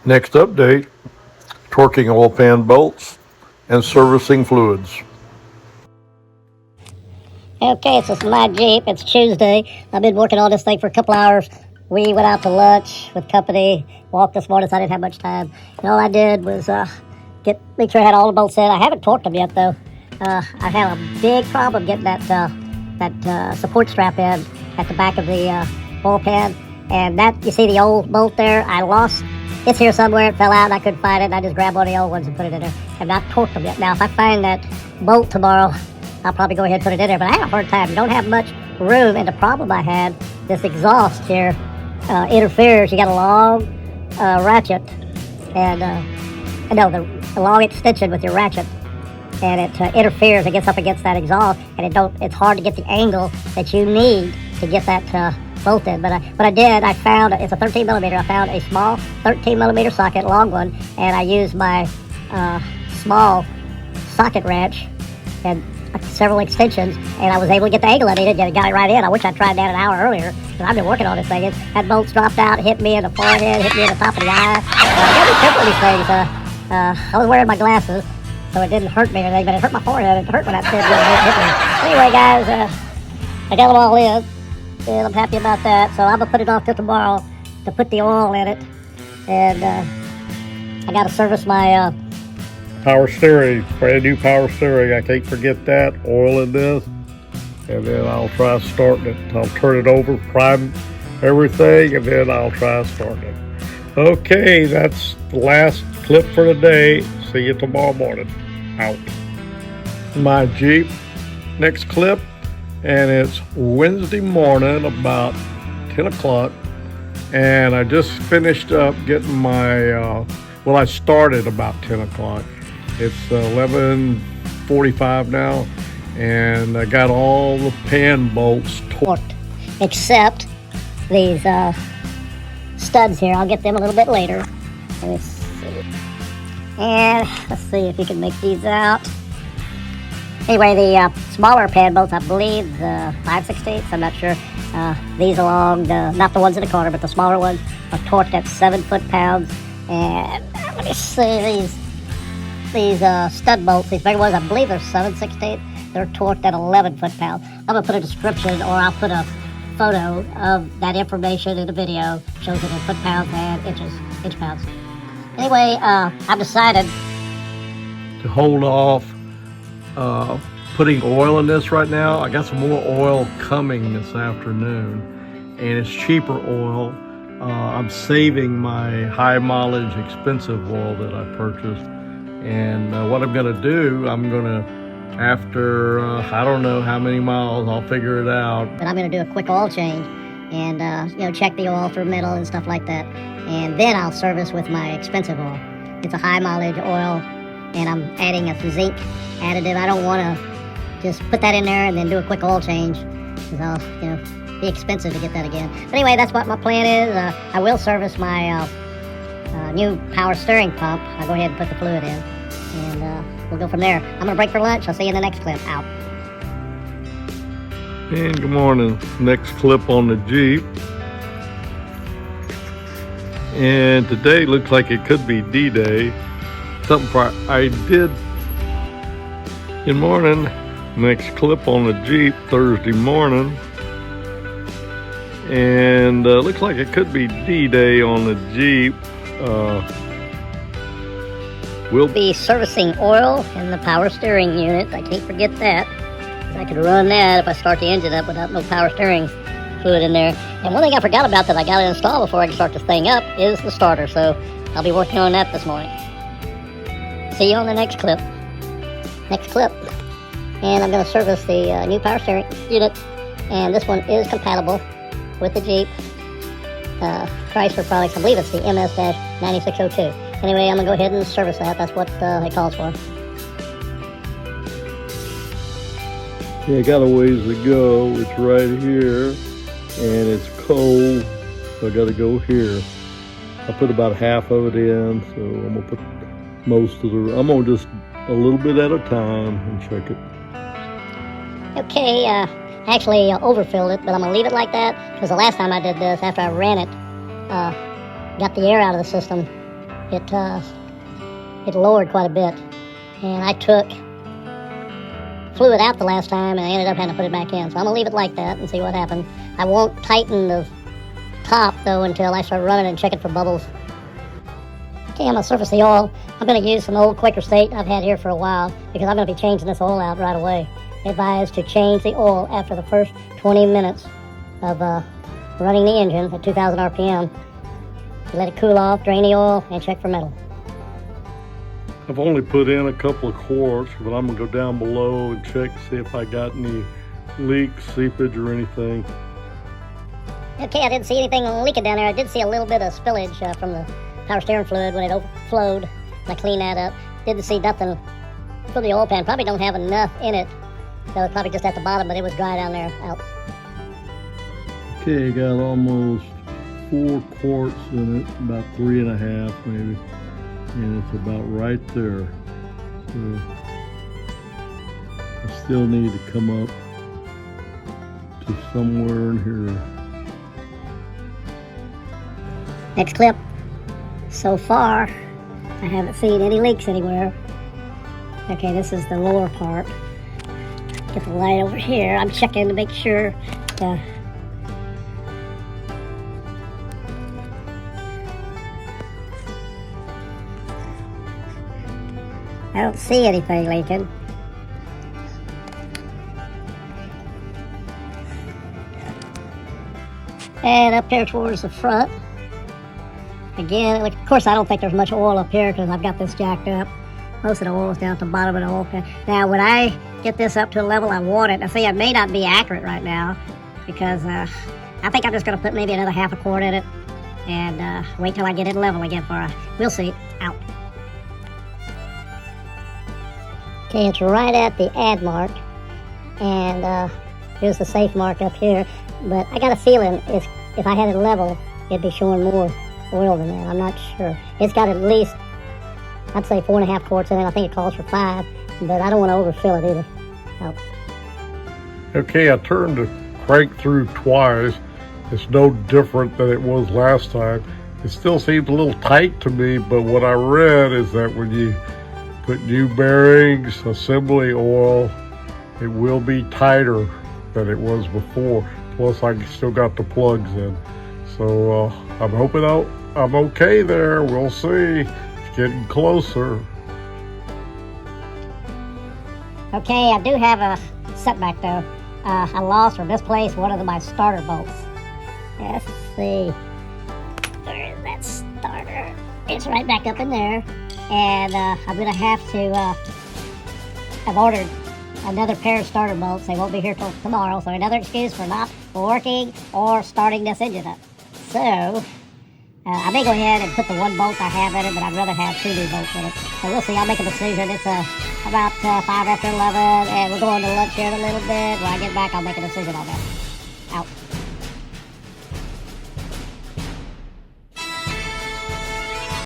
Next update, torquing oil pan bolts and servicing fluids. Okay, so it's my Jeep. It's Tuesday. I've been working on this thing for a couple hours. We went out to lunch with company, walked this morning, so I didn't have much time. And all I did was make sure I had all the bolts in. I haven't torqued them yet, though. I had a big problem getting that support strap in at the back of the oil pan. And that, you see the old bolt there? I lost. It's here somewhere. It fell out, and I couldn't find it. And I just grabbed one of the old ones and put it in there. I've not torqued them yet. Now, if I find that bolt tomorrow, I'll probably go ahead and put it in there, but I had a hard time. You don't have much room, and the problem I had, this exhaust here interferes. You got a long ratchet, and the long extension with your ratchet, and it interferes. It gets up against that exhaust, and it's hard to get the angle that you need to get that bolt in. But I did. I found it's a 13 millimeter. I found a small 13 millimeter socket, long one, and I used my small socket wrench and several extensions, and I was able to get the angle I needed. Got it right in. I wish I'd tried that an hour earlier, because I've been working on this thing. That bolt's dropped out, hit me in the forehead, hit me in the top of the eye. You gotta be careful with these things. I was wearing my glasses, so it didn't hurt me or anything, but it hurt my forehead. It hurt when that thing hit me. Anyway, guys, I got them all in, and I'm happy about that. So I'm gonna put it off till tomorrow to put the oil in it, and I gotta service my power steering, brand new power steering. I can't forget that. Oil in this, and then I'll try starting it. I'll turn it over, prime everything, and then I'll try starting it. Okay, that's the last clip for today. See you tomorrow morning. Out. My Jeep, next clip, and it's Wednesday morning about 10 o'clock, and I just finished up getting my, I started about 10 o'clock. It's 11:45 now, and I got all the pan bolts torqued, except these studs here. I'll get them a little bit later. Let's see. And let's see if you can make these out. Anyway, the smaller pan bolts, I believe, 5/16. I'm not sure. These along, not the ones in the corner, but the smaller ones are torqued at 7 foot-pounds. And let me see these stud bolts, these bigger ones, I believe they're 7/16. They're torqued at 11 foot-pounds. I'm going to put a description, or I'll put a photo of that information in the video. Shows it in foot-pounds and inch-pounds. Anyway, I've decided to hold off putting oil in this right now. I got some more oil coming this afternoon, and it's cheaper oil. I'm saving my high mileage expensive oil that I purchased. And what I'm going to do, after I don't know how many miles, I'll figure it out. But I'm going to do a quick oil change and, check the oil for metal and stuff like that. And then I'll service with my expensive oil. It's a high mileage oil, and I'm adding a zinc additive. I don't want to just put that in there and then do a quick oil change, because I'll, be expensive to get that again. But anyway, that's what my plan is. I will service my new power steering pump. I'll go ahead and put the fluid in, and we'll go from there. I'm going to break for lunch. I'll see you in the next clip. Out. And good morning. Next clip on the Jeep. And today looks like it could be D-Day. Something I did. Good morning. Next clip on the Jeep, Thursday morning. And looks like it could be D-Day on the Jeep. We'll be servicing oil in the power steering unit. I can't forget that. I could run that if I start the engine up without no power steering fluid in there. And one thing I forgot about that I got to install before I can start this thing up is the starter. So I'll be working on that this morning. See you on the next clip. And I'm going to service the new power steering unit. And this one is compatible with the Jeep Chrysler products. I believe it's the MS-9602. Anyway, I'm going to go ahead and service that. That's what it calls for. Yeah, got a ways to go. It's right here, and it's cold, so I got to go here. I put about half of it in, so I'm going to put most of the... I'm going to just a little bit at a time and check it. Okay, actually overfilled it, but I'm going to leave it like that, because the last time I did this, after I ran it, got the air out of the system, it lowered quite a bit. And I took fluid out the last time and I ended up having to put it back in. So I'm gonna leave it like that and see what happens. I won't tighten the top though until I start running and checking for bubbles. Okay, I'm gonna surface the oil. I'm gonna use some old Quaker State I've had here for a while because I'm gonna be changing this oil out right away. Advised to change the oil after the first 20 minutes of running the engine at 2,000 RPM. Let it cool off, drain the oil, and check for metal. I've only put in a couple of quarts, but I'm gonna go down below and check to see if I got any leaks, seepage, or anything. Okay, I didn't see anything leaking down there. I did see a little bit of spillage from the power steering fluid when it overflowed. And I cleaned that up. Didn't see nothing from the oil pan. Probably don't have enough in it. So it's probably just at the bottom, but it was dry down there out. Okay, got almost 4 quarts in it, about 3.5 maybe, and it's about right there. So I still need to come up to somewhere in here. Next clip. So far, I haven't seen any leaks anywhere. Okay, this is the lower part. Get the light over here. I'm checking to make sure. I don't see anything leaking. And up here towards the front. Again, of course I don't think there's much oil up here because I've got this jacked up. Most of the oil is down at the bottom of the oil pan. Now when I get this up to a level I want it, I see it may not be accurate right now because I think I'm just going to put maybe another 1/2 quart in it and wait till I get it level again for a, we'll see. Out. Okay, it's right at the add mark, and here's the safe mark up here. But I got a feeling if I had it level, it'd be showing more oil than that. I'm not sure. It's got at least, I'd say 4.5 quarts in it. I think it calls for 5, but I don't want to overfill it either. Out. Okay, I turned the crank through twice. It's no different than it was last time. It still seems a little tight to me, but what I read is that when you put new bearings, assembly oil, it will be tighter than it was before. Plus, I still got the plugs in. So I'm hoping I'm okay there. We'll see. It's getting closer. Okay, I do have a setback though. I lost or misplaced one of my starter bolts. Let's see. Where is that starter? It's right back up in there. And I'm going to have to, I've ordered another pair of starter bolts. They won't be here till tomorrow, so another excuse for not working or starting this engine up. So, I may go ahead and put the 1 bolt I have in it, but I'd rather have 2 new bolts in it. So we'll see, I'll make a decision. It's about 5 after 11, and we're going to lunch here in a little bit. When I get back, I'll make a decision on that. Out.